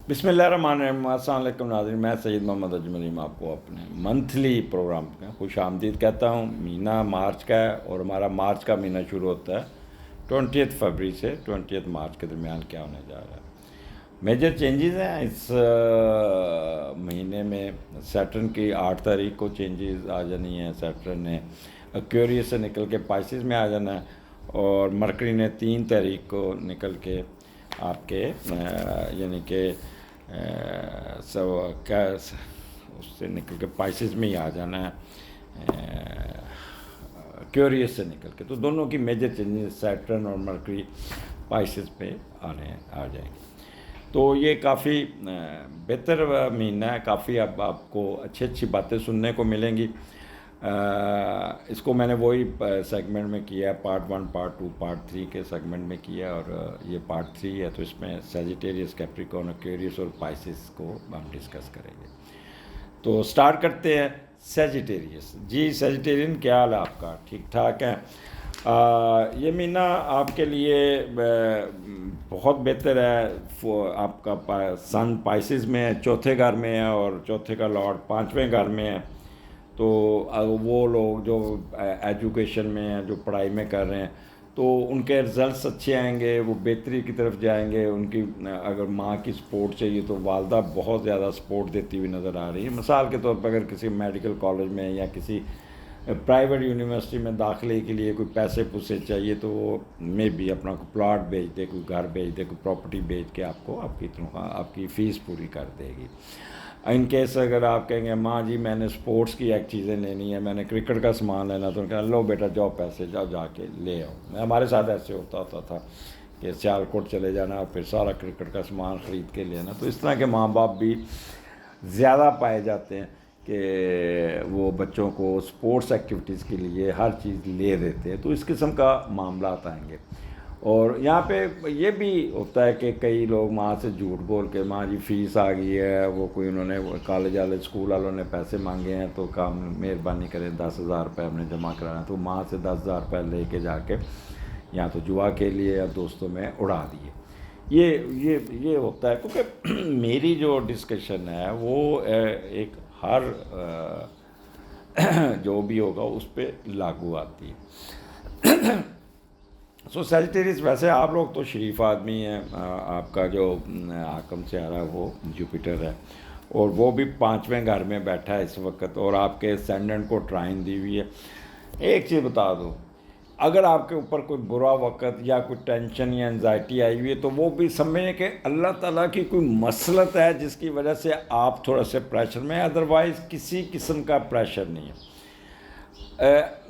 بسم اللہ الرحمن الرحیم۔ السلام علیکم ناظرین، میں سید محمد اجملیم آپ کو اپنے منتھلی پروگرام کا خوش آمدید کہتا ہوں۔ مہینہ مارچ کا ہے اور ہمارا مارچ کا مہینہ شروع ہوتا ہے 20 فروری سے 20 مارچ کے درمیان کیا ہونے جا رہا ہے۔ میجر چینجز ہیں اس مہینے میں۔ سیٹرن کی 8 تاریخ کو چینجز آ جانی ہیں۔ سیٹرن نے ایکویریس سے نکل کے پائسز میں آ جانا ہے، اور مرکری نے 3 تاریخ کو نکل کے آپ کے یعنی کہ اس سے نکل کے پائسز میں ہی آ جانا ہے کیوریس سے نکل کے۔ تو دونوں کی میجر چینجز سیٹرن اور مرکری پائسز پہ آ جائیں گے۔ تو یہ کافی بہتر مہینہ ہے۔ کافی اب آپ کو اچھی باتیں سننے کو ملیں گی۔ اس کو میں نے وہی سیگمنٹ میں کیا ہے، پارٹ 1 پارٹ 2 پارٹ 3 کے سیگمنٹ میں کیا ہے، اور یہ پارٹ 3 ہے، تو اس میں سیجیٹیریس، کیپریکارن، ایکویریس اور پائسز کو ہم ڈسکس کریں گے۔ تو سٹارٹ کرتے ہیں سیجیٹیریس۔ جی سیجیٹیرین، کیا حال ہے آپ کا؟ ٹھیک ٹھاک ہے؟ یہ مہینہ آپ کے لیے بہت بہتر ہے۔ آپ کا سن پائسز میں ہے، چوتھے گھر میں ہے، اور چوتھے کا لارڈ 5ویں گھر میں ہے۔ تو وہ لوگ جو ایجوکیشن میں ہیں، جو پڑھائی میں کر رہے ہیں، تو ان کے رزلٹس اچھے آئیں گے، وہ بہتری کی طرف جائیں گے۔ ان کی اگر ماں کی سپورٹ چاہیے تو والدہ بہت زیادہ سپورٹ دیتی ہوئی نظر آ رہی ہے۔ مثال کے طور پر اگر کسی میڈیکل کالج میں یا کسی پرائیویٹ یونیورسٹی میں داخلے کے لیے کوئی پیسے پوسے چاہیے، تو وہ میں بھی اپنا کوئی پلاٹ بیچ دے، کوئی گھر بیچ دے، کوئی پراپرٹی بیچ کے آپ کو آپ کی تنخواہ، آپ کی فیس پوری کر دے گی۔ ان کیس اگر آپ کہیں گے ماں جی میں نے سپورٹس کی ایک چیزیں لینی ہے، میں نے کرکٹ کا سامان لینا، تو ان کہا لو بیٹا جاؤ پیسے جا کے لے آؤ۔ ہمارے ساتھ ایسے ہوتا تھا کہ سیالکوٹ چلے جانا اور پھر سارا کرکٹ کا سامان خرید کے لینا۔ تو اس طرح کے ماں باپ بھی زیادہ پائے جاتے ہیں کہ وہ بچوں کو سپورٹس ایکٹیویٹیز کے لیے ہر چیز لے دیتے ہیں۔ تو اس قسم کا معاملات آئیں گے۔ اور یہاں پہ یہ بھی ہوتا ہے کہ کئی لوگ ماں سے جھوٹ بول کے ماں جی فیس آ گئی ہے، وہ کوئی انہوں نے کالج والے اسکول والوں نے پیسے مانگے ہیں، تو کام مہربانی کریں 10,000 روپے ہم نے جمع کرانا، تو ماں سے 10,000 روپے لے کے جا کے یا تو جوا کے لیے یا دوستوں میں اڑا دیے۔ یہ ہوتا ہے، کیونکہ میری جو ڈسکشن ہے وہ ایک ہر جو بھی ہوگا اس پہ لاگو آتی ہے۔ سیجیٹیریس، ویسے آپ لوگ تو شریف آدمی ہیں، آپ کا جو حاکم سیارہ ہے وہ جوپیٹر ہے، اور وہ بھی 5ویں گھر میں بیٹھا ہے اس وقت، اور آپ کے اسینڈنٹ کو ٹرائن دی ہوئی ہے۔ ایک چیز بتا دو، اگر آپ کے اوپر کوئی برا وقت یا کوئی ٹینشن یا انزائٹی آئی ہوئی ہے، تو وہ بھی سمجھیں کہ اللہ تعالیٰ کی کوئی مصلحت ہے جس کی وجہ سے آپ تھوڑا سے پریشر میں، ادروائز کسی قسم کا پریشر نہیں ہے۔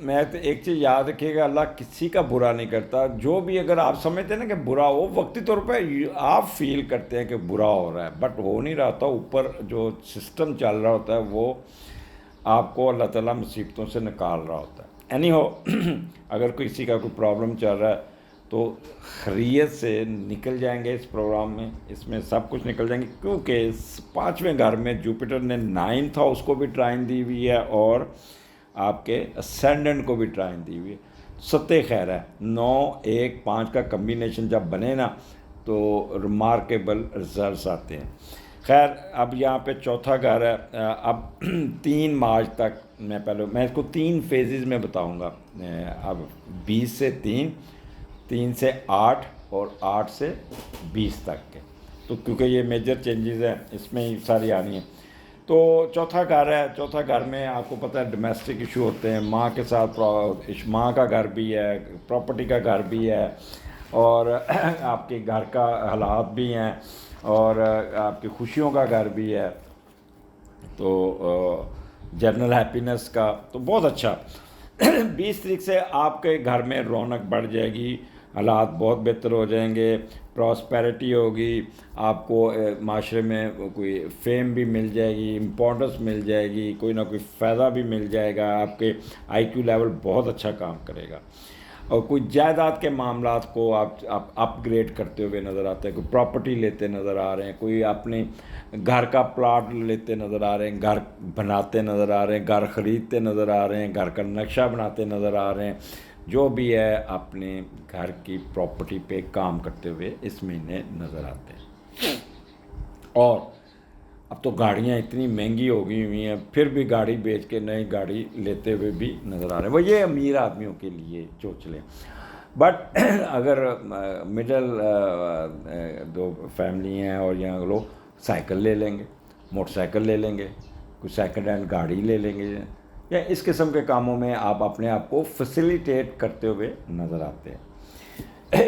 میں تو ایک چیز یاد رکھیے گا، اللہ کسی کا برا نہیں کرتا۔ جو بھی اگر آپ سمجھتے ہیں نا کہ برا ہو، وقتی طور پہ آپ فیل کرتے ہیں کہ برا ہو رہا ہے، بٹ ہو نہیں رہا تھا، اوپر جو سسٹم چل رہا ہوتا ہے وہ آپ کو اللہ تعالیٰ مصیبتوں سے نکال رہا ہوتا ہے۔ اینی ہو، اگر کسی کا کوئی پرابلم چل رہا ہے تو خیریت سے نکل جائیں گے اس پروگرام میں، اس میں سب کچھ نکل جائیں گے، کیونکہ 5ویں گھر میں جوپیٹر نے 9 تھا، اس کو بھی ٹرائن دی ہوئی ہے، اور آپ کے اسینڈنٹ کو بھی ٹرائن دی ہوئی ہے۔ ستِ خیر ہے، 9 1 5 کا کمبینیشن جب بنے نا تو ریمارکیبل رزلٹس آتے ہیں۔ خیر، اب یہاں پہ چوتھا گھر ہے۔ اب 3 مارچ تک میں اس کو 3 فیزز میں بتاؤں گا۔ اب 20 سے 3 سے 8 اور 8 سے 20 تک کے، تو کیونکہ یہ میجر چینجز ہیں اس میں ہی ساری آنی ہیں۔ تو چوتھا گھر ہے، چوتھا گھر میں آپ کو پتہ ہے ڈومیسٹک ایشو ہوتے ہیں، ماں کے ساتھ ماں کا گھر بھی ہے، پراپرٹی کا گھر بھی ہے، اور آپ کے گھر کا حالات بھی ہیں، اور آپ کی خوشیوں کا گھر بھی ہے، تو جنرل ہیپینس کا، تو بہت اچھا۔ 20 تاریخ سے آپ کے گھر میں رونق بڑھ جائے گی، حالات بہت بہتر ہو جائیں گے، پراسپیرٹی ہوگی، آپ کو معاشرے میں کوئی فیم بھی مل جائے گی، امپورٹنس مل جائے گی، کوئی نہ کوئی فائدہ بھی مل جائے گا، آپ کے آئی کیو لیول بہت اچھا کام کرے گا، اور کوئی جائیداد کے معاملات کو آپ اپ گریڈ کرتے ہوئے نظر آتے ہیں، کوئی پراپرٹی لیتے نظر آ رہے ہیں، کوئی اپنے گھر کا پلاٹ لیتے نظر آ رہے ہیں، گھر بناتے نظر آ رہے ہیں، گھر خریدتے نظر آ رہے ہیں، گھر کا نقشہ بناتے نظر آ رہے ہیں، جو بھی ہے اپنے گھر کی پراپرٹی پہ کام کرتے ہوئے اس مہینے نظر آتے ہیں۔ اور اب تو گاڑیاں اتنی مہنگی ہو گئی ہوئی ہیں، پھر بھی گاڑی بیچ کے نئی گاڑی لیتے ہوئے بھی نظر آ رہے ہیں. وہ یہ امیر آدمیوں کے لیے چوچلے. بٹ اگر مڈل دو فیملی ہیں اور یہاں لوگ سائیکل لے لیں گے، موٹر سائیکل لے لیں گے، کوئی سیکنڈ ہینڈ گاڑی لے لیں گے، یا اس قسم کے کاموں میں آپ اپنے آپ کو فیسیلیٹیٹ کرتے ہوئے نظر آتے ہیں.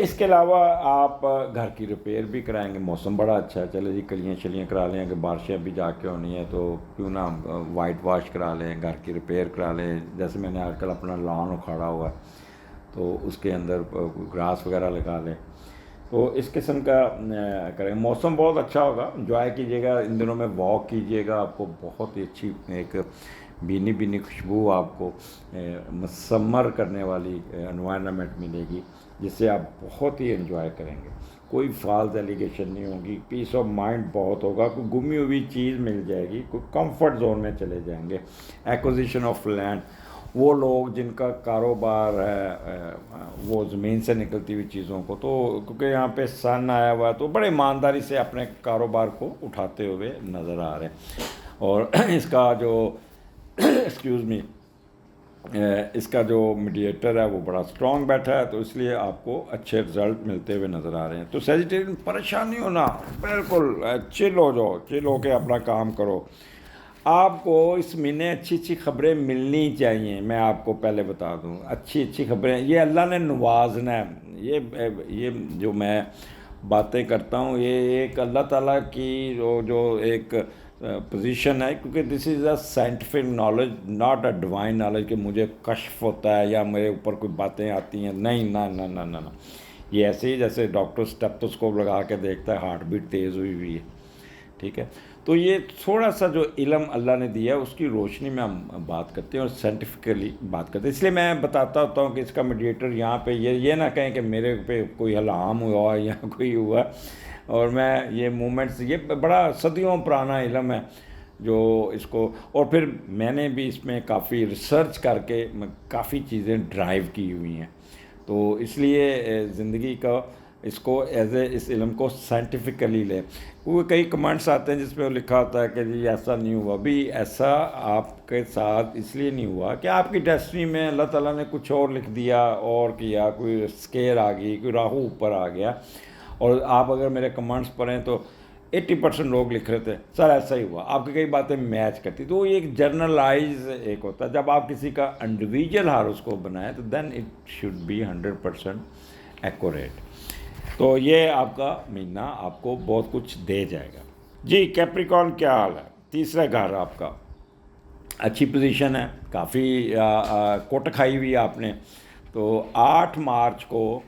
اس کے علاوہ آپ گھر کی ریپیئر بھی کرائیں گے. موسم بڑا اچھا ہے، چلے جی کلیاں شلیاں کرا لیں. اگر بارشیں بھی جا کے ہونی ہے تو کیوں نہ وائٹ واش کرا لیں، گھر کی ریپیئر کرا لیں. جیسے میں نے آج کل اپنا لان اکھاڑا ہوا ہے تو اس کے اندر گراس وغیرہ لگا لیں. تو اس قسم کا کریں. موسم بہت اچھا ہوگا، انجوائے کیجیے گا ان دنوں میں، واک کیجیے گا. آپ کو بہت ہی اچھی ایک بینی بینی خوشبو آپ کو مسمر کرنے والی انوائرنمنٹ ملے گی، جس سے آپ بہت ہی انجوائے کریں گے. کوئی فالس ایلیگیشن نہیں ہوگی، پیس آف مائنڈ بہت ہوگا. کوئی گمی ہوئی چیز مل جائے گی، کوئی کمفرٹ زون میں چلے جائیں گے. ایکوزیشن آف لینڈ، وہ لوگ جن کا کاروبار ہے وہ زمین سے نکلتی ہوئی چیزوں کو، تو کیونکہ یہاں پہ سن آیا ہوا ہے تو بڑے ایمانداری سے اپنے کاروبار کو اٹھاتے ہوئے نظر آ رہے ہیں. اور اس کا جو ایکسکیوز می اس کا جو میڈیٹر ہے وہ بڑا اسٹرانگ بیٹھا ہے، تو اس لیے آپ کو اچھے رزلٹ ملتے ہوئے نظر آ رہے ہیں. تو سیجیٹیرین پریشان نہیں ہونا، بالکل چل ہو جاؤ، چل ہو کے اپنا کام کرو. آپ کو اس مہینے اچھی اچھی خبریں ملنی چاہیے. میں آپ کو پہلے بتا دوں، اچھی اچھی خبریں یہ اللہ نے نوازنا ہے. یہ جو میں باتیں کرتا ہوں یہ ایک اللہ تعالیٰ کی جو ایک پوزیشن ہے، کیونکہ this is a scientific knowledge, not a divine knowledge کہ مجھے کشف ہوتا ہے یا میرے اوپر کوئی باتیں آتی ہیں. نہیں، نہ نہ نہ نہ نہ. یہ ایسے ہی جیسے ڈاکٹر اسٹیپٹوسکوپ لگا کے دیکھتا ہے ہارٹ بیٹ تیز ہوئی ہے، ٹھیک ہے. تو یہ تھوڑا سا جو علم اللہ نے دیا ہے اس کی روشنی میں ہم بات کرتے ہیں اور سائنٹیفکلی بات کرتے ہیں. اس لیے میں بتاتا ہوتا ہوں کہ اس کا میڈیٹر یہاں پہ یہ نہ کہیں کہ میرے پہ کوئی الہام ہوا یا کوئی ہوا. اور میں یہ مومنٹس، یہ بڑا صدیوں پرانا علم ہے جو اس کو، اور پھر میں نے بھی اس میں کافی ریسرچ کر کے کافی چیزیں ڈرائیو کی ہوئی ہیں. تو اس لیے زندگی کا اس کو اس علم کو سائنٹیفکلی لیں. وہ کئی کمنٹس آتے ہیں جس پہ وہ لکھا ہوتا ہے کہ جی ایسا نہیں ہوا. بھی ایسا آپ کے ساتھ اس لیے نہیں ہوا کہ آپ کی ڈیسٹنی میں اللہ تعالیٰ نے کچھ اور لکھ دیا اور کیا، کوئی اسکیئر آ گئی، کوئی راہو اوپر آ گیا. اور آپ اگر میرے کمنٹس پڑھیں تو 80% لوگ لکھ رہے تھے سر ایسا ہی ہوا، آپ کی کئی باتیں میچ کرتی. تو یہ ایک جرنلائز ایک ہوتا ہے. جب آپ کسی کا انڈیویجول ہاروسکوپ بنائیں تو then it should be 100% accurate. تو یہ آپ کا مہینہ آپ کو بہت کچھ دے جائے گا. جی کیپریکارن کیا حال ہے؟ تیسرا گھر آپ کا اچھی پوزیشن ہے، کافی کوٹ کھائی ہوئی ہے آپ نے. تو 8 مارچ کو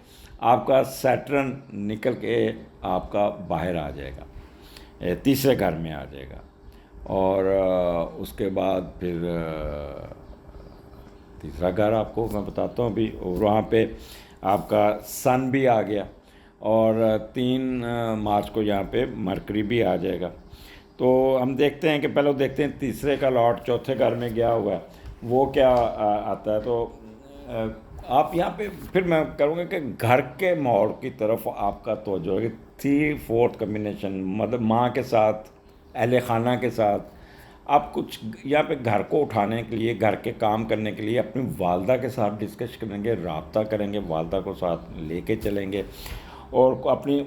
آپ کا سیٹرن نکل کے آپ کا باہر آ جائے گا، تیسرے گھر میں آ جائے گا. اور اس کے بعد پھر تیسرا گھر آپ کو میں بتاتا ہوں ابھی، اور وہاں پہ آپ کا سن بھی آ گیا. اور 3 مارچ کو یہاں پہ مرکری بھی آ جائے گا. تو ہم دیکھتے ہیں کہ پہلے دیکھتے ہیں تیسرے کا لاٹ چوتھے گھر میں گیا ہوا ہے وہ کیا آتا ہے. تو آپ یہاں پہ پھر میں کروں گا کہ گھر کے ماحول کی طرف آپ کا توجہ ہے. 3/4 کمبینیشن، مطلب ماں کے ساتھ، اہل خانہ کے ساتھ آپ کچھ یہاں پہ گھر کو اٹھانے کے لیے، گھر کے کام کرنے کے لیے اپنی والدہ کے ساتھ ڈسکس کریں گے، رابطہ کریں گے، والدہ کو ساتھ لے کے چلیں گے، اور اپنی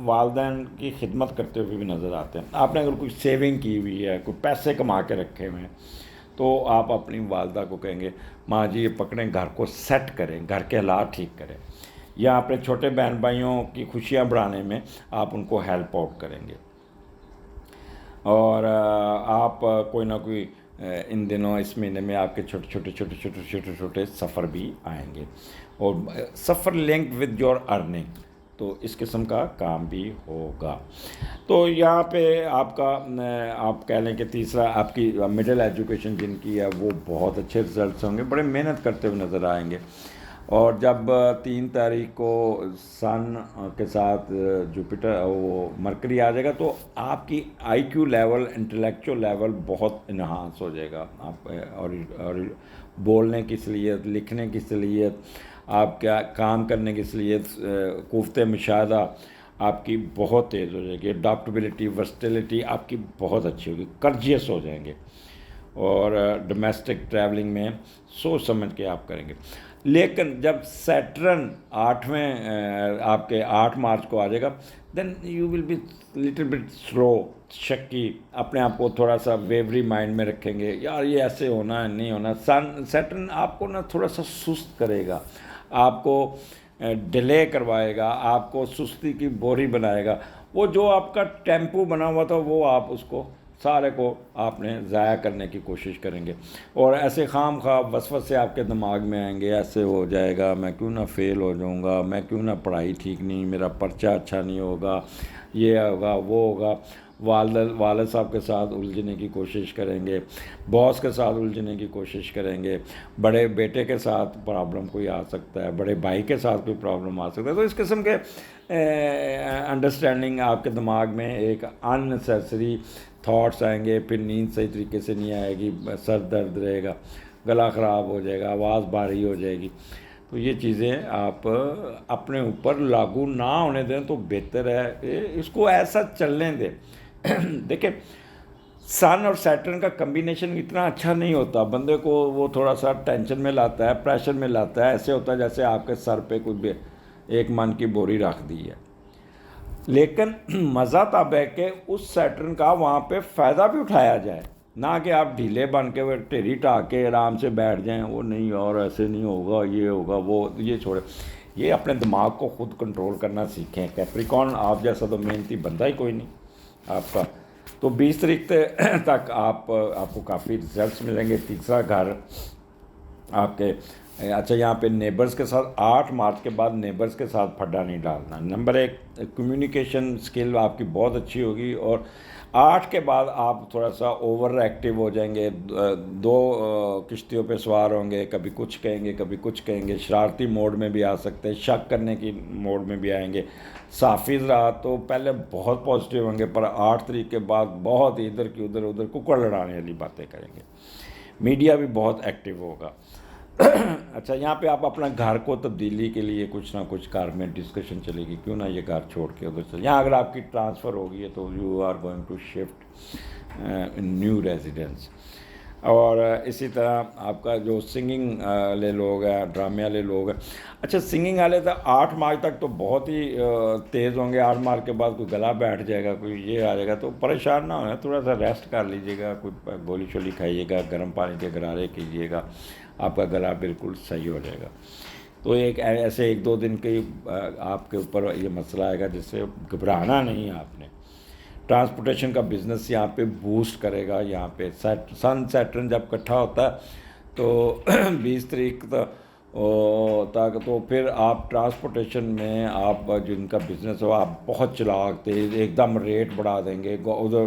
والدین کی خدمت کرتے ہوئے بھی نظر آتے ہیں. آپ نے اگر کوئی سیونگ کی ہوئی ہے، کوئی پیسے کما کے رکھے ہوئے ہیں، تو آپ اپنی والدہ کو کہیں گے ماں جی یہ پکڑیں، گھر کو سیٹ کریں، گھر کے حالات ٹھیک کریں. یا اپنے چھوٹے بہن بھائیوں کی خوشیاں بڑھانے میں آپ ان کو ہیلپ آؤٹ کریں گے. اور آپ کوئی نہ کوئی ان دنوں اس مہینے میں آپ کے چھوٹے سفر بھی آئیں گے، اور سفر لنکڈ ود یور ارننگ، تو اس قسم کا کام بھی ہوگا. تو یہاں پہ آپ کا آپ کہہ لیں کہ تیسرا آپ کی مڈل ایجوکیشن جن کی ہے وہ بہت اچھے رزلٹس ہوں گے، بڑے محنت کرتے ہوئے نظر آئیں گے. اور جب 3 تاریخ کو سن کے ساتھ جوپیٹر وہ مرکری آ جائے گا تو آپ کی آئی کیو لیول، انٹلیکچوئل لیول بہت انہانس ہو جائے گا. آپ اور بولنے کی صلاحیت، لکھنے کی صلاحیت، آپ کیا کام کرنے کی صلاحیت، قوت مشاہدہ، آپ کی بہت تیز ہو جائے گی، اڈاپٹیبلٹی ورسٹیلٹی آپ کی بہت اچھی ہوگی، کرجیس ہو جائیں گے، اور ڈومیسٹک ٹریولنگ میں سوچ سمجھ کے آپ کریں گے۔ لیکن جب سیٹرن 8ویں آپ کے 8 مارچ کو آ جائے گا، then you will be little bit slow, شکی، اپنے آپ کو تھوڑا سا ویوری مائنڈ میں رکھیں گے، یار یہ ایسے ہونا ہے نہیں ہونا۔ سیٹرن آپ کو نا تھوڑا سا سست کرے گا، آپ کو ڈیلے کروائے گا، آپ کو سستی کی بوری بنائے گا۔ وہ جو آپ کا ٹیمپو بنا ہوا تھا وہ آپ اس کو سارے کو آپ نے ضائع کرنے کی کوشش کریں گے، اور ایسے خام خواہ وسوسے آپ کے دماغ میں آئیں گے، ایسے ہو جائے گا، میں کیوں نہ فیل ہو جاؤں گا، میں کیوں نہ پڑھائی ٹھیک نہیں، میرا پرچہ اچھا نہیں ہوگا، یہ ہوگا وہ ہوگا۔ والد صاحب کے ساتھ الجھنے کی کوشش کریں گے، باس کے ساتھ الجھنے کی کوشش کریں گے، بڑے بیٹے کے ساتھ پرابلم کوئی آ سکتا ہے، بڑے بھائی کے ساتھ کوئی پرابلم آ سکتا ہے۔ تو اس قسم کے انڈرسٹینڈنگ آپ کے دماغ میں ایک اننیسیسری تھاٹس آئیں گے، پھر نیند صحیح طریقے سے نہیں آئے گی، سر درد رہے گا، گلا خراب ہو جائے گا، آواز بھاری ہو جائے گی۔ تو یہ چیزیں آپ اپنے اوپر لاگو نہ ہونے دیں تو بہتر ہے، اس کو ایسا چلنے دیں۔ دیکھیں، سن اور سیٹرن کا کمبینیشن اتنا اچھا نہیں ہوتا، بندے کو وہ تھوڑا سا ٹینشن میں لاتا ہے، پریشر میں لاتا ہے، ایسے ہوتا ہے جیسے آپ کے سر پہ کوئی ایک من کی بوری رکھ دی ہے۔ لیکن مزہ تب ہے کہ اس سیٹرن کا وہاں پہ فائدہ بھی اٹھایا جائے، نہ کہ آپ ڈھیلے بن کے ٹھیری ٹا کے آرام سے بیٹھ جائیں، وہ نہیں اور ایسے نہیں ہوگا، یہ ہوگا وہ، یہ چھوڑے۔ یہ اپنے دماغ کو خود کنٹرول کرنا سیکھیں۔ کیپریکون آپ جیسا تو محنتی بندہ ہی کوئی نہیں آپ کا۔ تو 20 تاریخ تک آپ کو کافی رزلٹس ملیں گے۔ تیسرا گھر آپ کے، اچھا یہاں پہ نیبرز کے ساتھ 8 مارچ کے بعد نیبرز کے ساتھ پھڈا نہیں ڈالنا۔ نمبر 1، کمیونیکیشن سکل آپ کی بہت اچھی ہوگی، اور 8 کے بعد آپ تھوڑا سا اوور ایکٹیو ہو جائیں گے، 2 کشتیوں پہ سوار ہوں گے، کبھی کچھ کہیں گے کبھی کچھ کہیں گے، شرارتی موڈ میں بھی آ سکتے ہیں، شک کرنے کی موڈ میں بھی آئیں گے۔ صافیز رہا تو پہلے بہت پازیٹیو ہوں گے، پر 8 تاریخ کے بعد بہت ادھر کی ادھر ککڑ لڑانے والی باتیں کریں گے۔ میڈیا بھی بہت ایکٹیو ہوگا۔ اچھا یہاں پہ آپ اپنا گھر کو تبدیلی کے لیے کچھ نہ کچھ گھر میں ڈسکشن چلے گی، کیوں نہ یہ گھر چھوڑ کے ادھر چلے۔ یہاں اگر آپ کی ٹرانسفر ہوگی ہے تو you are going to shift new residence. اور اسی طرح آپ کا جو سنگنگ والے لوگ ہیں، ڈرامے والے لوگ ہیں، اچھا سنگنگ والے تو 8 مارچ تک تو بہت ہی تیز ہوں گے، 8 مارچ کے بعد کوئی گلا بیٹھ جائے گا، کوئی یہ آ جائے گا، تو پریشان نہ ہونا، تھوڑا سا ریسٹ کر لیجیے گا، کوئی گولی شولی کھائیے گا، گرم پانی کے غرارے کیجیے گا، آپ کا گلا بالکل صحیح ہو جائے گا۔ تو ایک ایسے 1-2 دن کے آپ کے اوپر یہ مسئلہ آئے گا جس سے گھبرانا نہیں ہے آپ نے۔ ٹرانسپورٹیشن کا بزنس یہاں پہ بوسٹ کرے گا۔ یہاں پہ سن سیٹرن جب اکٹھا ہوتا ہے تو 20 تاریخ تک تو پھر آپ ٹرانسپورٹیشن میں آپ جن کا بزنس ہو، آپ بہت چلاک تیز ایک دم ریٹ بڑھا دیں گے، ادھر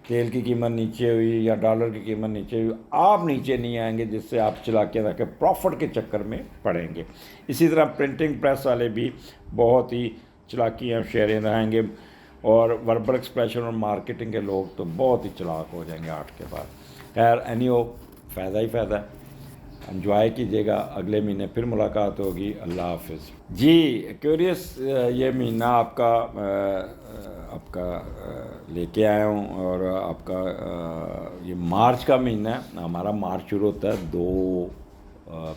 تیل کی قیمت نیچے ہوئی یا ڈالر کی قیمت نیچے ہوئی، آپ نیچے نہیں آئیں گے، جس سے آپ چلاکیاں رکھ کے پروفٹ کے چکر میں پڑیں گے۔ اسی طرح پرنٹنگ پریس والے بھی بہت ہی چلاکیاں شیریں رہیں گے، اور وربل ایکسپریشن اور مارکیٹنگ کے لوگ تو بہت ہی چلاک ہو جائیں گے 8 کے بعد۔ خیر فائدہ ہی فائدہ ہے، انجوائے کیجیے گا۔ اگلے مہینے پھر ملاقات ہوگی۔ اللہ حافظ جی۔ ایکویریس یہ مہینہ آپ کا لے کے آیا ہوں، اور آپ کا یہ مارچ کا مہینہ ہے۔ ہمارا مارچ شروع ہوتا ہے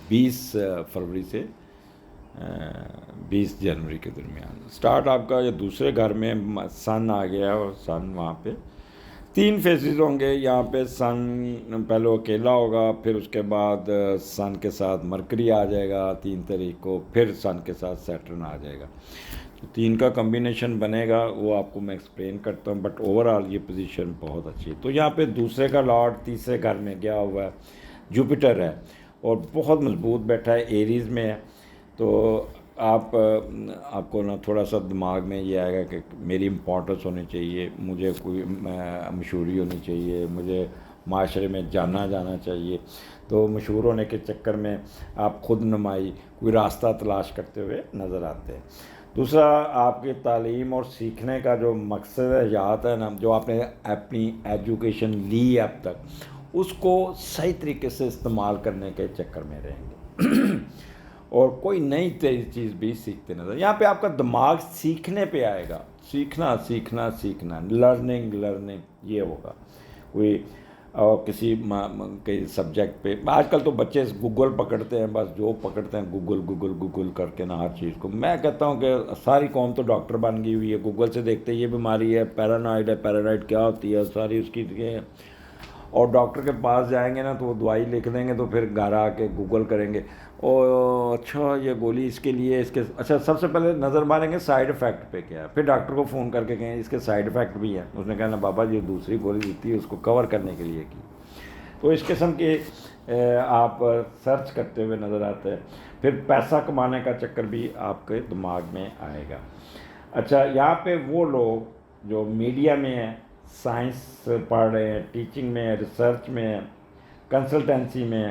20 فروری سے 20 جنوری کے درمیان سٹارٹ۔ آپ کا یہ دوسرے گھر میں سن آ گیا، اور سن وہاں پہ 3 فیزز ہوں گے۔ یہاں پہ سن پہلے اکیلا ہوگا، پھر اس کے بعد سن کے ساتھ مرکری آ جائے گا 3 تاریخ کو، پھر سن کے ساتھ سیٹرن آ جائے گا۔ تو 3 کا کمبینیشن بنے گا، وہ آپ کو میں ایکسپلین کرتا ہوں، بٹ اوورآل یہ پوزیشن بہت اچھی ہے۔ تو یہاں پہ دوسرے کا لارڈ تیسرے گھر میں گیا ہوا ہے، جوپیٹر ہے، اور بہت مضبوط بیٹھا ہے، ایریز میں ہے۔ تو آپ کو نا تھوڑا سا دماغ میں یہ آئے گا کہ میری امپورٹنس ہونی چاہیے، مجھے کوئی مشہوری ہونی چاہیے، مجھے معاشرے میں جانا چاہیے۔ تو مشہور ہونے کے چکر میں آپ خود نمائی کوئی راستہ تلاش کرتے ہوئے نظر آتے ہیں۔ دوسرا، آپ کی تعلیم اور سیکھنے کا جو مقصد حیات ہے نا، جو آپ نے اپنی ایجوکیشن لی ہے اب تک، اس کو صحیح طریقے سے استعمال کرنے کے چکر میں رہیں گے۔ اور کوئی نئی چیز بھی سیکھتے نظر. یہاں پہ آپ کا دماغ سیکھنے پہ آئے گا, سیکھنا سیکھنا سیکھنا, لرننگ یہ ہوگا. کوئی اور کسی سبجیکٹ پہ آج کل تو بچے گوگل پکڑتے ہیں, بس جو پکڑتے ہیں گوگل گوگل گوگل کر کے نا ہر چیز کو. میں کہتا ہوں کہ ساری قوم تو ڈاکٹر بن گئی ہوئی ہے, گوگل سے دیکھتے یہ بیماری ہے, پیرانوائڈ ہے, پیرانوائڈ کیا ہوتی ہے, ساری اس کی اور ڈاکٹر کے پاس جائیں گے نا تو وہ دوائی لکھ دیں گے, تو پھر گھر آ کے گوگل کریں گے, او اچھا یہ گولی اس کے لیے, اس کے اچھا سب سے پہلے نظر ماریں گے سائیڈ افیکٹ پہ کیا ہے, پھر ڈاکٹر کو فون کر کے کہیں اس کے سائیڈ افیکٹ بھی ہیں. اس نے کہا نا بابا یہ دوسری گولی دیتی ہے اس کو کور کرنے کے لیے کی. تو اس قسم کے آپ سرچ کرتے ہوئے نظر آتے ہیں. پھر پیسہ کمانے کا چکر بھی آپ کے دماغ میں آئے گا. اچھا یہاں پہ وہ لوگ جو میڈیا میں ہیں, سائنس پڑھ رہے ہیں, ٹیچنگ میں, ریسرچ میں, کنسلٹنسی میں,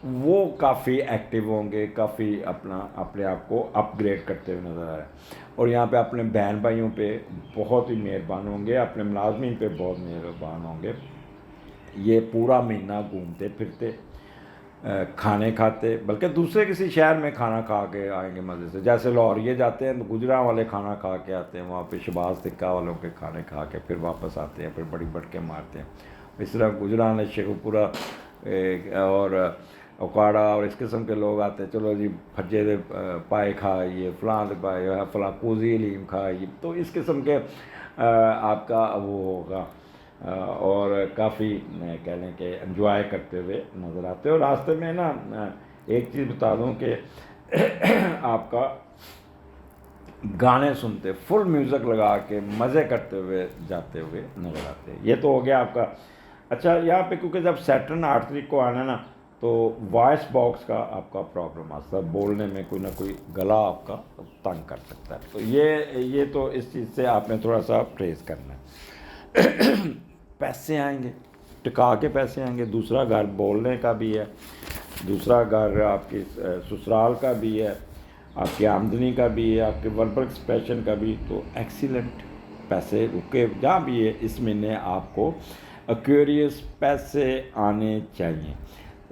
وہ کافی ایکٹیو ہوں گے, کافی اپنے آپ کو اپ گریڈ کرتے ہوئے نظر آ رہے ہیں. اور یہاں پہ اپنے بہن بھائیوں پہ بہت ہی مہربان ہوں گے, اپنے ملازمین پہ بہت مہربان ہوں گے. یہ پورا مہینہ گھومتے پھرتے, کھانے کھاتے, بلکہ دوسرے کسی شہر میں کھانا کھا کے آئیں گے مزے سے. جیسے لاہور یہ جاتے ہیں تو گجراں والے کھانا کھا کے آتے ہیں, وہاں پہ شہباز تکہ والوں کے کھانے کھا کے پھر واپس آتے ہیں, پھر بڑی بٹکے مارتے ہیں. اس طرح گجراں نے شیخو پورہ اور اکاڑا اور اس قسم کے لوگ آتے ہیں, چلو جی پھجے دے پائے کھائیے, فلاں دے پائے, فلاں کوزی علیم کھائیے. تو اس قسم کے آپ کا وہ ہوگا, اور کافی کہہ لیں کہ انجوائے کرتے ہوئے نظر آتے ہیں. اور راستے میں نا ایک چیز بتا دوں کہ آپ کا گانے سنتے, فل میوزک لگا کے مزے کرتے ہوئے جاتے ہوئے نظر آتے ہیں. یہ تو ہو گیا آپ کا. اچھا یہاں پہ کیونکہ جب سیٹرن 8 تاریخ کو آنا نا تو وائس باکس کا آپ کا پرابلم آتا ہے, بولنے میں کوئی نہ کوئی گلا آپ کا تنگ کر سکتا ہے. تو یہ تو اس چیز سے آپ نے تھوڑا سا ٹریس کرنا ہے. پیسے آئیں گے, ٹکا کے پیسے آئیں گے. دوسرا گھر بولنے کا بھی ہے, دوسرا گھر آپ کی سسرال کا بھی ہے, آپ کی آمدنی کا بھی ہے, آپ کے وربل ایکسپریشن کا بھی. تو ایکسیلنٹ پیسے رکے جہاں بھی ہے اس مہینے آپ کو ایکوریس پیسے آنے چاہیے.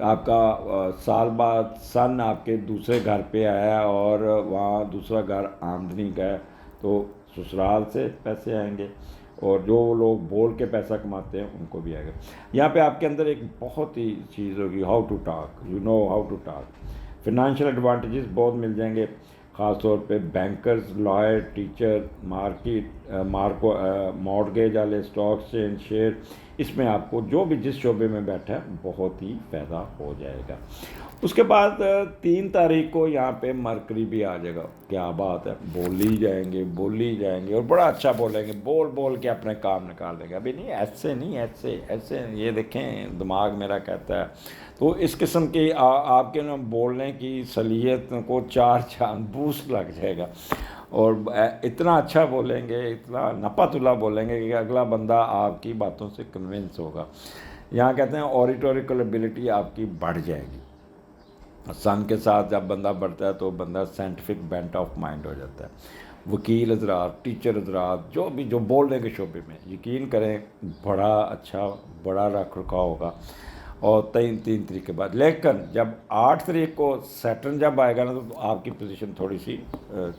آپ کا سال بعد سن آپ کے دوسرے گھر پہ آیا اور وہاں دوسرا گھر آمدنی کا ہے, تو سسرال سے پیسے آئیں گے. اور جو لوگ بول کے پیسہ کماتے ہیں ان کو بھی آئے گا. یہاں پہ آپ کے اندر ایک بہت ہی چیز ہوگی, how to talk, you know how to talk. Financial advantages بہت مل جائیں گے, خاص طور پہ بینکرز, لائر, ٹیچر, مارگیج والے, اسٹاک ایکسچینج, شیئر, اس میں آپ کو جو بھی جس شعبے میں بیٹھا ہے بہت ہی فائدہ ہو جائے گا. اس کے بعد 3 تاریخ کو یہاں پہ مرکری بھی آ جائے گا. کیا بات ہے, بولی جائیں گے اور بڑا اچھا بولیں گے, بول کے اپنے کام نکال دیں گے. ابھی نہیں, ایسے نہیں, ایسے یہ دیکھیں دماغ میرا کہتا ہے. تو اس قسم کی آپ کے نا بولنے کی صلاحیت کو 4 چاند بوسٹ لگ جائے گا, اور اتنا اچھا بولیں گے, اتنا نپا تلا بولیں گے کہ اگلا بندہ آپ کی باتوں سے کنونس ہوگا. یہاں کہتے ہیں اوریٹوریکل ایبلٹی آپ کی بڑھ جائے گی. سن کے ساتھ جب بندہ بڑھتا ہے تو بندہ سائنٹیفک بینٹ آف مائنڈ ہو جاتا ہے. وکیل حضرات, ٹیچر حضرات, جو بولنے کے شعبے میں, یقین کریں بڑا اچھا بڑا رکھ رکھاؤ ہوگا. اور 3 تاریخ کے بعد, لیکن جب 8 تاریخ کو سیٹرن جب آئے گا نا تو آپ کی پوزیشن تھوڑی سی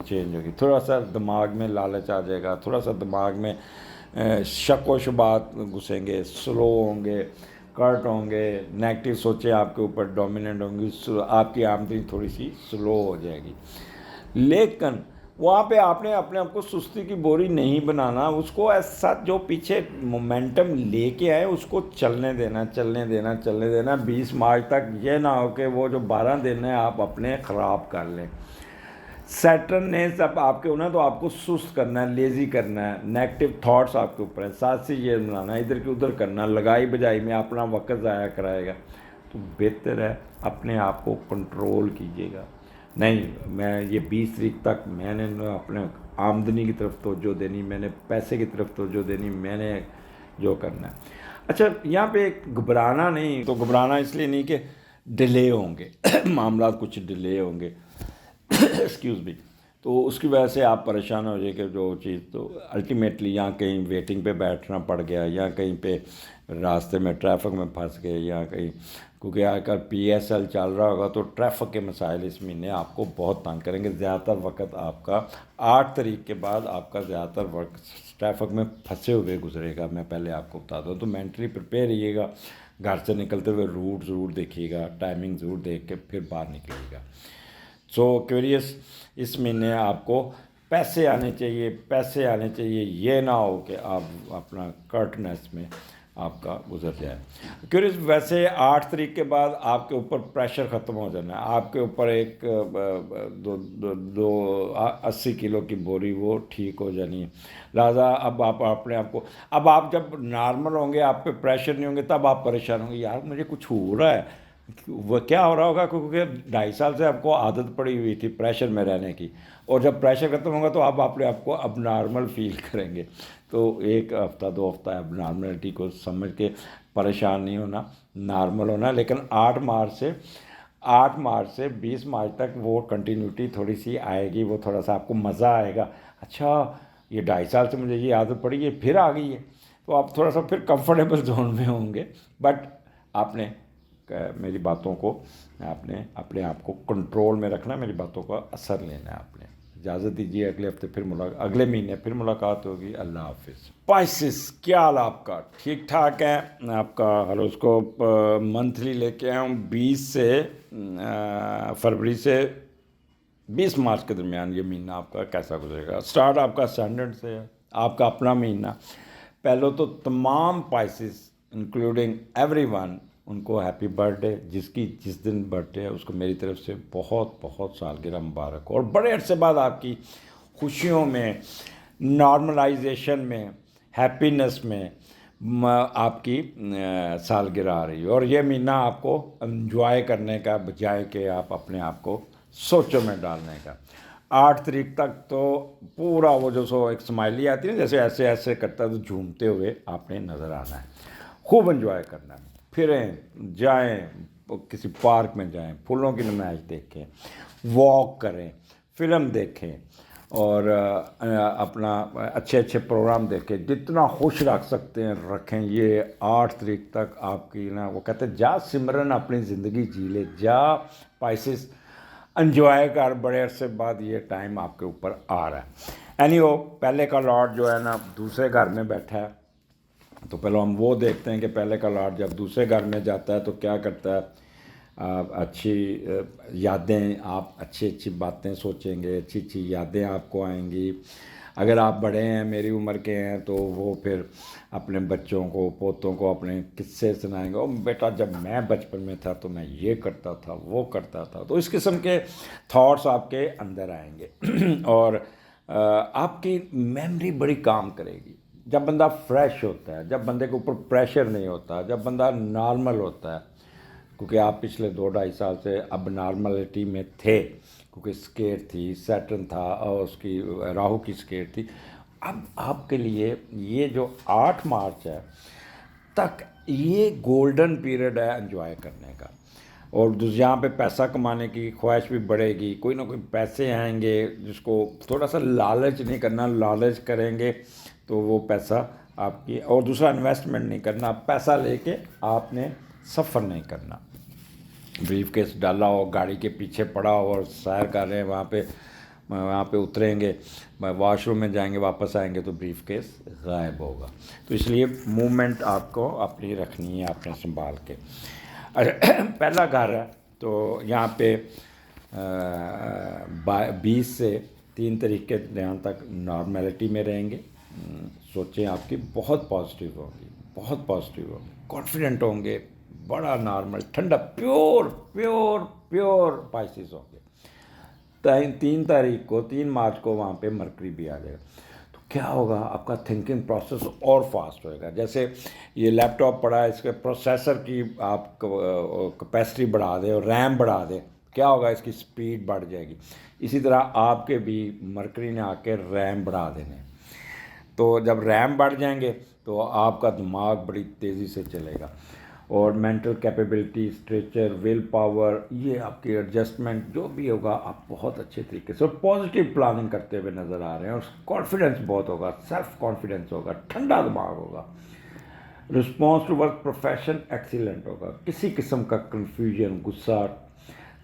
چینج ہوگی. تھوڑا سا دماغ میں لالچ آ جائے گا, تھوڑا سا دماغ میں شک و شبہات گھسیں گے, سلو ہوں گے, کرٹ ہوں گے, نیگیٹو سوچیں آپ کے اوپر ڈومیننٹ ہوں گی, آپ کی آمدنی تھوڑی سی سلو ہو جائے گی. لیکن وہاں پہ آپ نے اپنے آپ کو سستی کی بوری نہیں بنانا, اس کو ایسا جو پیچھے مومنٹم لے کے آئے اس کو چلنے دینا. 20 مارچ تک یہ نہ ہو کہ وہ جو 12 دن ہیں آپ اپنے خراب کر لیں. سیٹرن نے جب آپ کے ہونا تو آپ کو سست کرنا ہے, لیزی کرنا ہے, نیگیٹو تھاٹس آپ کے اوپر ہیں, ساتھ سے یہ بنانا ہے, ادھر کی ادھر کرنا, لگائی بجائی میں اپنا وقت ضائع کرائے گا. تو بہتر ہے اپنے آپ کو کنٹرول کیجیے گا. نہیں, میں یہ 20 تاریخ تک میں نے اپنے آمدنی کی طرف توجہ دینی, میں نے پیسے کی طرف توجہ دینی, میں نے جو کرنا ہے. اچھا یہاں پہ گھبرانا نہیں, تو گھبرانا اس لیے نہیں کہ ڈیلے ہوں گے معاملات کچھ ڈیلے ہوں گے, ایکسکیوز می, تو اس کی وجہ سے آپ پریشان ہو جائے کہ جو چیز تو الٹیمیٹلی یا کہیں ویٹنگ پہ بیٹھنا پڑ گیا یا کہیں پہ راستے میں ٹریفک میں پھنس گئے یا کہیں، کیونکہ آج کل پی ایس ایل چل رہا ہوگا تو ٹریفک کے مسائل اس مہینے آپ کو بہت تنگ کریں گے. زیادہ تر وقت آپ کا 8 تاریخ کے بعد آپ کا زیادہ تر وقت ٹریفک میں پھنسے ہوئے گزرے گا. میں پہلے آپ کو بتا دوں تو مینٹلی پریپیئر رہیے گا. گھر سے نکلتے ہوئے روٹ ضرور دیکھیے گا، ٹائمنگ ضرور دیکھ کے پھر باہر نکلیے گا. سو کیوریس اس مہینے آپ کو پیسے آنے چاہیے، پیسے آنے چاہیے. یہ نہ ہو کہ آپ اپنا کرٹنس میں آپ کا گزر جائے. کیوریس ویسے 8 تاریخ کے بعد آپ کے اوپر پریشر ختم ہو جانا ہے. آپ کے اوپر ایک 80 کلو کی بوری وہ ٹھیک ہو جانی ہے. لہٰذا اب آپ اپنے آپ کو، اب آپ جب نارمل ہوں گے، آپ پہ پریشر نہیں ہوں گے، تب آپ پریشان ہوں گے یار مجھے کچھ ہو رہا ہے. وہ کیا ہو رہا ہوگا؟ کیونکہ 2.5 سال سے آپ کو عادت پڑی ہوئی تھی پریشر میں رہنے کی، اور جب پریشر ختم ہوگا تو آپ اپنے آپ کو اب نارمل فیل کریں گے. تو 1 ہفتہ 2 ہفتہ اب نارملٹی کو سمجھ کے پریشان نہیں ہونا، نارمل ہونا. لیکن 8 مارچ سے 20 مارچ تک وہ کنٹینیوٹی تھوڑی سی آئے گی، وہ تھوڑا سا آپ کو مزہ آئے گا. اچھا یہ 2.5 سال سے مجھے یہ عادت پڑی ہے پھر آ گئی ہے، تو آپ تھوڑا سا پھر کمفرٹیبل زون میں ہوں گے. بٹ آپ نے میری باتوں کو، آپ نے اپنے آپ کو کنٹرول میں رکھنا، میری باتوں کا اثر لینا ہے. آپ نے اجازت دیجیے، اگلے ہفتے پھر اگلے مہینے پھر ملاقات ہوگی. اللہ حافظ. اسپائسز کیا حال آپ کا؟ ٹھیک ٹھاک ہے آپ کا؟ ہاروسکوپ منتھلی لے کے آیا ہوں 20 فروری سے 20 مارچ کے درمیان. یہ مہینہ آپ کا کیسا گزرے گا؟ سٹارٹ آپ کا اسٹینڈرڈ سے ہے، آپ کا اپنا مہینہ. پہلے تو تمام اسپائسز انکلوڈنگ ایوری ون، ان کو ہیپی برتھ ڈے. جس دن برتھ ڈے ہے اس کو میری طرف سے بہت بہت سالگرہ مبارک ہو، اور بڑے عرصے بعد آپ کی خوشیوں میں، نارملائزیشن میں، ہیپینس میں آپ کی سالگرہ آ رہی ہے. اور یہ مہینہ آپ کو انجوائے کرنے کا بجائے کہ آپ اپنے آپ کو سوچوں میں ڈالنے کا. 8 تاریخ تک تو پورا وہ جو سو ایک سمائلی آتی ہے نا، جیسے ایسے ایسے کرتا ہے تو جھومتے ہوئے آپ نے نظر آنا ہے. خوب انجوائے کرنا ہے. پھریں، جائیں، کسی پارک میں جائیں، پھولوں کی نمائش دیکھیں، واک کریں، فلم دیکھیں، اور اپنا اچھے اچھے پروگرام دیکھیں. جتنا خوش رکھ سکتے ہیں رکھیں. یہ 8 تاریخ تک آپ کی نا، وہ کہتے ہیں جا سمرن اپنی زندگی جی لے، جا اسپائسز انجوائے کر. بڑے عرصے بعد یہ ٹائم آپ کے اوپر آ رہا ہے. پہلے کا لاٹ جو ہے نا دوسرے گھر میں بیٹھا ہے، تو پہلے ہم وہ دیکھتے ہیں کہ پہلے کا لاٹ جب دوسرے گھر میں جاتا ہے تو کیا کرتا ہے. اچھی یادیں، آپ اچھی باتیں سوچیں گے، اچھی یادیں آپ کو آئیں گی. اگر آپ بڑے ہیں، میری عمر کے ہیں، تو وہ پھر اپنے بچوں کو، پوتوں کو اپنے قصے سنائیں گے. او بیٹا جب میں بچپن میں تھا تو میں یہ کرتا تھا، وہ کرتا تھا. تو اس قسم کے تھاٹس آپ کے اندر آئیں گے. اور آپ کی میموری بڑی کام کرے گی جب بندہ فریش ہوتا ہے، جب بندے کے اوپر پریشر نہیں ہوتا، جب بندہ نارمل ہوتا ہے. کیونکہ آپ پچھلے 2-2.5 سال سے اب نارملٹی میں تھے، کیونکہ سکیئر تھی، سیٹرن تھا، اور اس کی راہو کی سکیئر تھی. اب آپ کے لیے یہ جو 8 مارچ ہے تک یہ گولڈن پیریڈ ہے انجوائے کرنے کا. اور یہاں پہ پیسہ کمانے کی خواہش بھی بڑھے گی. کوئی نہ کوئی پیسے آئیں گے، جس کو تھوڑا سا لالچ نہیں کرنا. لالچ کریں گے تو وہ پیسہ آپ کی، اور دوسرا انویسٹمنٹ نہیں کرنا. پیسہ لے کے آپ نے سفر نہیں کرنا. بریف کیس ڈالا ہو، گاڑی کے پیچھے پڑا ہو اور سیر کر رہے ہیں، وہاں پہ اتریں گے، واش روم میں جائیں گے، واپس آئیں گے تو بریف کیس غائب ہوگا. تو اس لیے موومنٹ آپ کو اپنی رکھنی ہے، اپنے سنبھال کے. پہلا گھر ہے تو یہاں پہ 20 سے 3 تاریخ کے دوران تک نارملٹی میں رہیں گے. سوچیں آپ کی بہت پازیٹیو ہوگی، بہت پازیٹیو ہوگی، کانفیڈنٹ ہوں گے، بڑا نارمل ٹھنڈا پیور پیور پیور اسپائسز ہوں گے. 3 تاریخ کو، 3 مارچ کو وہاں پہ مرکری بھی آ جائے گا. تو کیا ہوگا؟ آپ کا تھنکنگ پروسیس اور فاسٹ ہوئے گا. جیسے یہ لیپ ٹاپ پڑا ہے، اس کے پروسیسر کی آپ کیپیسٹی بڑھا دیں اور ریم بڑھا دیں، کیا ہوگا؟ اس کی سپیڈ بڑھ جائے گی. اسی طرح آپ کے بھی مرکری نے آ کے ریم بڑھا دینے. تو جب ریم بڑھ جائیں گے تو آپ کا دماغ بڑی تیزی سے چلے گا. اور mental capability, stretcher, will power, یہ آپ کی ایڈجسٹمنٹ جو بھی ہوگا آپ بہت اچھے طریقے سے اور پازیٹیو پلاننگ کرتے ہوئے نظر آ رہے ہیں، اور کانفیڈنس بہت ہوگا، سیلف کانفیڈنس ہوگا، ٹھنڈا دماغ ہوگا، response to work profession excellent ہوگا، کسی قسم کا کنفیوژن، غصہ،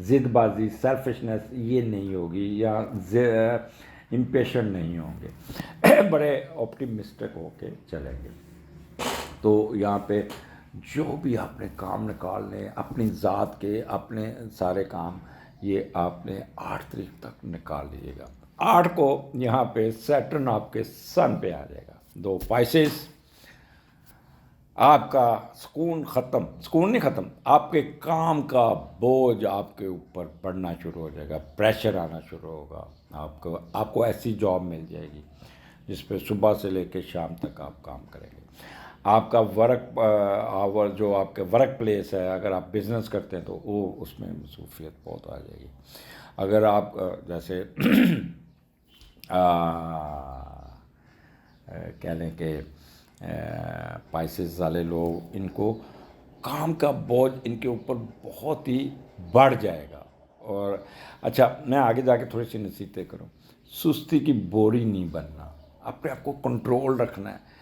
ضد بازی، سیلفشنس یہ نہیں ہوگی، یا امپیشنٹ نہیں ہوں گے، بڑے آپٹیمسٹک ہو کے چلیں گے۔ تو یہاں پہ جو بھی آپ نے کام نکالنے اپنی ذات کے، اپنے سارے کام، یہ آپ نے 8 تاریخ تک نکال لیجیے گا۔ 8 کو یہاں پہ سیٹرن آپ کے سن پہ آ جائے گا، 2 پائسز، آپ کا سکون ختم، سکون نہیں ختم، آپ کے کام کا بوجھ آپ کے اوپر پڑنا شروع ہو جائے گا، پریشر آنا شروع ہوگا، آپ کو ایسی جاب مل جائے گی جس پہ صبح سے لے کے شام تک آپ کام کریں گے۔ آپ کا ورک آور، جو آپ کے ورک پلیس ہے، اگر آپ بزنس کرتے ہیں تو وہ اس میں مصروفیت بہت آ جائے گی۔ اگر آپ جیسے کہہ لیں کہ پائسز والے لوگ، ان کو کام کا بوجھ ان کے اوپر بہت ہی بڑھ جائے گا۔ اور اچھا، میں آگے جا کے تھوڑی سی نصیحتیں کروں۔ سستی کی بوری نہیں بننا، اپنے آپ کو کنٹرول رکھنا ہے،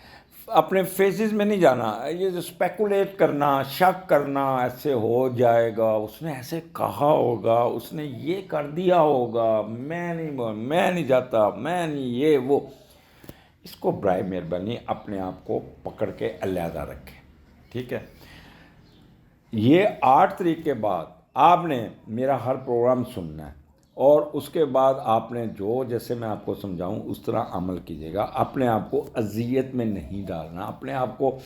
اپنے فیزز میں نہیں جانا، یہ جو اسپیکولیٹ کرنا، شک کرنا، ایسے ہو جائے گا، اس نے ایسے کہا ہوگا، اس نے یہ کر دیا ہوگا، میں نہیں جاتا، میں نہیں، یہ وہ، اس کو برائے مہربانی اپنے آپ کو پکڑ کے علیحدہ رکھیں، ٹھیک ہے؟ یہ 8 تاریخ کے بعد آپ نے میرا ہر پروگرام سننا ہے، اور اس کے بعد آپ نے جیسے میں آپ کو سمجھاؤں اس طرح عمل کیجیے گا، اپنے آپ کو اذیت میں نہیں ڈالنا، اپنے آپ کو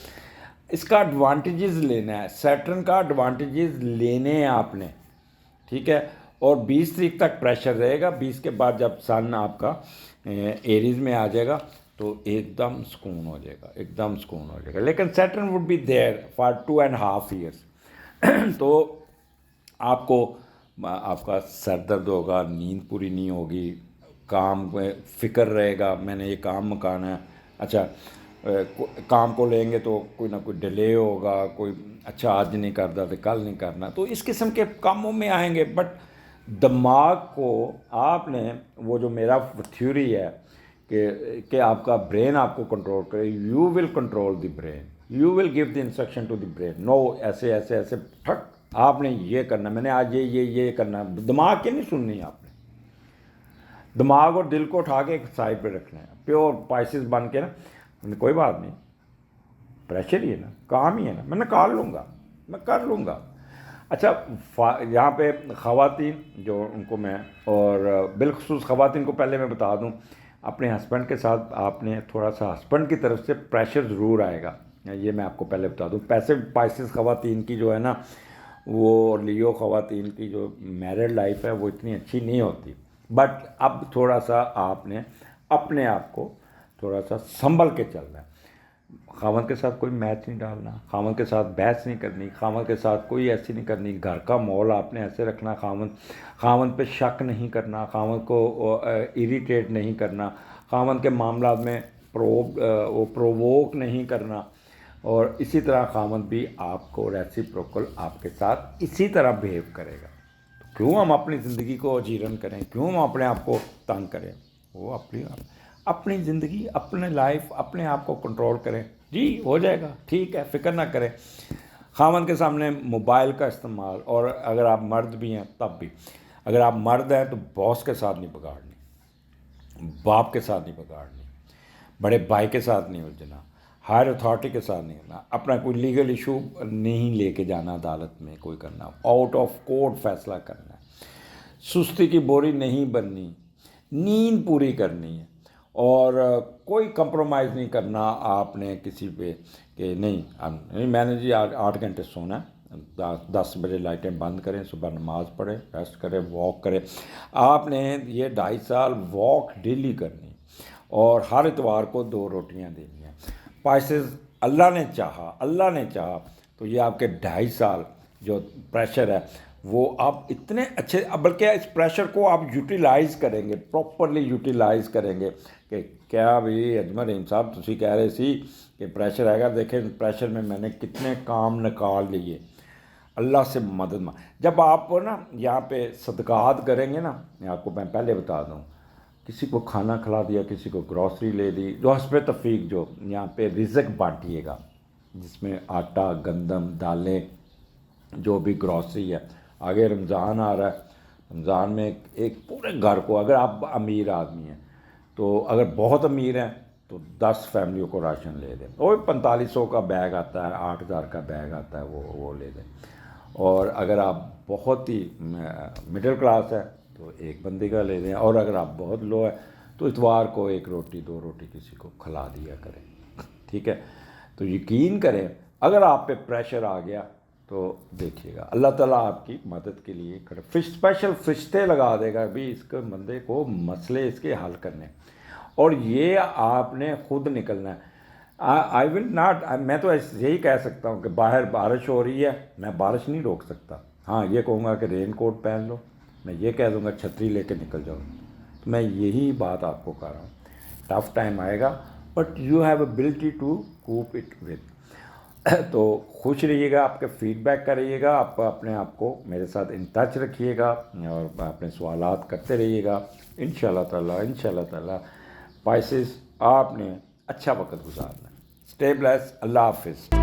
اس کا ایڈوانٹیجز لینا ہے، سیٹرن کا ایڈوانٹیجز لینے ہیں آپ نے، ٹھیک ہے؟ اور 20 تاریخ تک پریشر رہے گا، 20 کے بعد جب سن آپ کا ایریز میں آ جائے گا تو ایک دم سکون ہو جائے گا، ایک دم سکون ہو جائے گا، لیکن Saturn would be there for 2.5 years. تو آپ کو، آپ کا سر درد ہوگا، نیند پوری نہیں ہوگی، کام میں فکر رہے گا، میں نے یہ کام مکانا ہے، اچھا کام کو لیں گے تو کوئی نہ کوئی ڈیلے ہوگا، کوئی اچھا آج نہیں کرتا تو کل نہیں کرنا، تو اس قسم کے کاموں میں آئیں گے۔ بٹ دماغ کو آپ نے، وہ جو میرا تھیوری ہے کہ آپ کا برین آپ کو کنٹرول کرے، you will control the brain, you will give the instruction to the brain, no ایسے ایسے ایسے ٹھک آپ نے یہ کرنا، میں نے آج یہ کرنا، دماغ کی نہیں سننی آپ نے، دماغ اور دل کو اٹھا کے ایک سائڈ پہ رکھنا ہے، پیور پائسز بن کے نا، کوئی بات نہیں، پریشر ہی ہے نا، کام ہی ہے نا، میں نکال لوں گا، میں کر لوں گا۔ اچھا، یہاں پہ خواتین جو ان کو میں، اور بالخصوص خواتین کو پہلے میں بتا دوں، اپنے ہسبینڈ کے ساتھ آپ نے تھوڑا سا، ہسبینڈ کی طرف سے پریشر ضرور آئے گا، یہ میں آپ کو پہلے بتا دوں۔ پیسے پائسز خواتین کی جو ہے نا، وہ لیو خواتین کی جو میرڈ لائف ہے وہ اتنی اچھی نہیں ہوتی، بٹ اب تھوڑا سا آپ نے اپنے آپ کو تھوڑا سا سنبھل کے چلنا ہے، خاوند کے ساتھ کوئی میچ نہیں ڈالنا، خاوند کے ساتھ بحث نہیں کرنی، خاوند کے ساتھ کوئی ایسی نہیں کرنی، گھر کا ماحول آپ نے ایسے رکھنا، خاوند پہ شک نہیں کرنا، خاوند کو اریٹیٹ نہیں کرنا، خاوند کے معاملات میں پروووک نہیں کرنا، اور اسی طرح خاوند بھی آپ کو ریسیپروکل آپ کے ساتھ اسی طرح بیہیو کرے گا۔ تو کیوں ہم اپنی زندگی کو اجیرن کریں، کیوں ہم اپنے آپ کو تنگ کریں؟ وہ اپنی زندگی، اپنے لائف، اپنے آپ کو کنٹرول کریں، جی ہو جائے گا، ٹھیک ہے، فکر نہ کریں۔ خاوند کے سامنے موبائل کا استعمال، اور اگر آپ مرد بھی ہیں تب بھی، اگر آپ مرد ہیں تو باس کے ساتھ نہیں بگاڑنی، باپ کے ساتھ نہیں بگاڑنی، بڑے بھائی کے ساتھ نہیں الجھنا، ہائر اتھارٹی کے ساتھ نہیں کرنا، اپنا کوئی لیگل ایشو نہیں لے کے جانا عدالت میں، کوئی کرنا، آؤٹ آف کورٹ فیصلہ کرنا ہے، سستی کی بوری نہیں بننی، نیند پوری کرنی ہے، اور کوئی کمپرومائز نہیں کرنا آپ نے کسی پہ کہ نہیں میں نے جی 8 گھنٹے سونا ہے، 10 بجے لائٹیں بند کریں، صبح نماز پڑھیں، ریسٹ کریں، واک کریں۔ آپ نے یہ 2.5 سال واک ڈیلی کرنی، اور ہر اتوار کو 2 روٹیاں دینی ہیں۔ پائسز، اللہ نے چاہا تو یہ آپ کے 2.5 سال جو پریشر ہے وہ آپ اتنے اچھے، بلکہ اس پریشر کو آپ یوٹیلائز کریں گے، پراپرلی یوٹیلائز کریں گے کہ کیا بھی اجمل رحیم صاحب تسی کہہ رہے سی کہ پریشر آئے گا، دیکھیں پریشر میں میں نے کتنے کام نکال لیے، اللہ سے مدد جب آپ نا یہاں پہ صدقات کریں گے نا، آپ کو میں پہلے بتا دوں، کسی کو کھانا کھلا دیا، کسی کو گروسری لے دی، جو حسب تفریق جو یہاں پہ رزق بانٹیے گا، جس میں آٹا، گندم، دالیں، جو بھی گروسری ہے۔ آگے رمضان آ رہا ہے، رمضان میں ایک پورے گھر کو، اگر آپ امیر آدمی ہیں تو اگر بہت امیر ہیں تو 10 فیملیوں کو راشن لے دیں، وہ 4500 کا بیگ آتا ہے، 8000 کا بیگ آتا ہے، وہ لے دیں۔ اور اگر آپ بہت ہی مڈل کلاس ہے تو ایک بندے کا لے دیں، اور اگر آپ بہت لو ہے تو اتوار کو 1 روٹی 2 روٹی کسی کو کھلا دیا کریں، ٹھیک ہے؟ تو یقین کریں اگر آپ پہ پریشر آ گیا تو دیکھیے گا اللہ تعالیٰ آپ کی مدد کے لیے کھڑے، اسپیشل فرشتے لگا دے گا بھی اس کے بندے کو مسئلے اس کے حل کرنے، اور یہ آپ نے خود نکلنا ہے۔ آئی ول ناٹ، میں تو یہی کہہ سکتا ہوں کہ باہر بارش ہو رہی ہے، میں بارش نہیں روک سکتا، ہاں یہ کہوں گا کہ رین کوٹ پہن لو، میں یہ کہہ دوں گا چھتری لے کے نکل جاؤ، تو میں یہی بات آپ کو کہہ رہا ہوں۔ ٹف ٹائم آئے گا but you have ability to cope it with. تو خوش رہیے گا، آپ کے فیڈ بیک کریے گا، آپ اپنے آپ کو میرے ساتھ ان ٹچ رکھیے گا اور اپنے سوالات کرتے رہیے گا، انشاءاللہ تعالیٰ پائسز آپ نے اچھا وقت گزارنا ہے۔ اسٹے بلیس، اللہ حافظ۔